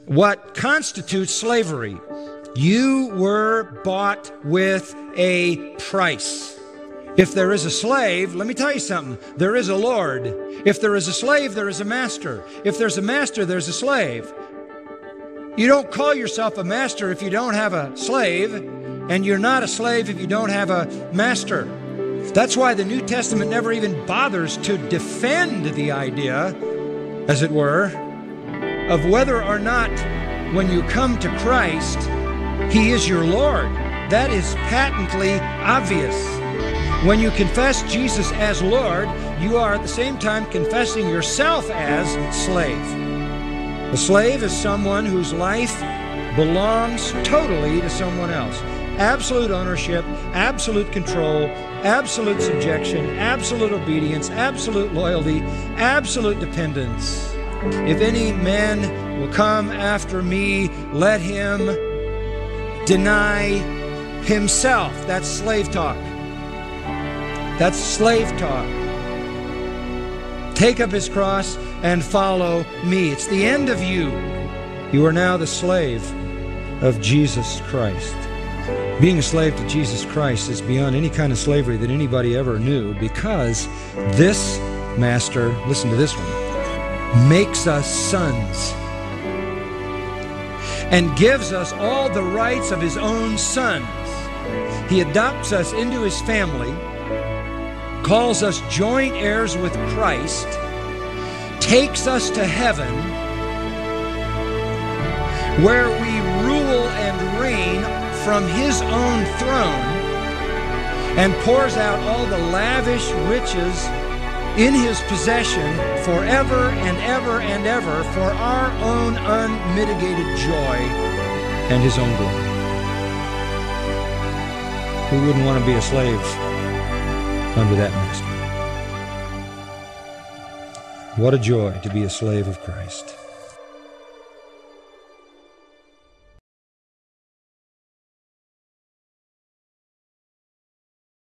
what constitutes slavery. You were bought with a price. If there is a slave, let me tell you something, there is a Lord. If there is a slave, there is a master. If there's a master, there's a slave. You don't call yourself a master if you don't have a slave, and you're not a slave if you don't have a master. That's why the New Testament never even bothers to defend the idea, as it were, of whether or not when you come to Christ, He is your Lord. That is patently obvious. When you confess Jesus as Lord, you are at the same time confessing yourself as slave. A slave is someone whose life belongs totally to someone else. Absolute ownership, absolute control, absolute subjection, absolute obedience, absolute loyalty, absolute dependence. If any man will come after me, let him deny himself. That's slave talk. That's slave talk. Take up his cross and follow me. It's the end of you. You are now the slave of Jesus Christ. Being a slave to Jesus Christ is beyond any kind of slavery that anybody ever knew, because this master, listen to this one, makes us sons and gives us all the rights of His own sons. He adopts us into His family, calls us joint heirs with Christ, takes us to heaven, where we rule and reign from His own throne, and pours out all the lavish riches in His possession forever and ever and ever for our own unmitigated joy and His own glory. Who wouldn't want to be a slave under that master? What a joy to be a slave of Christ.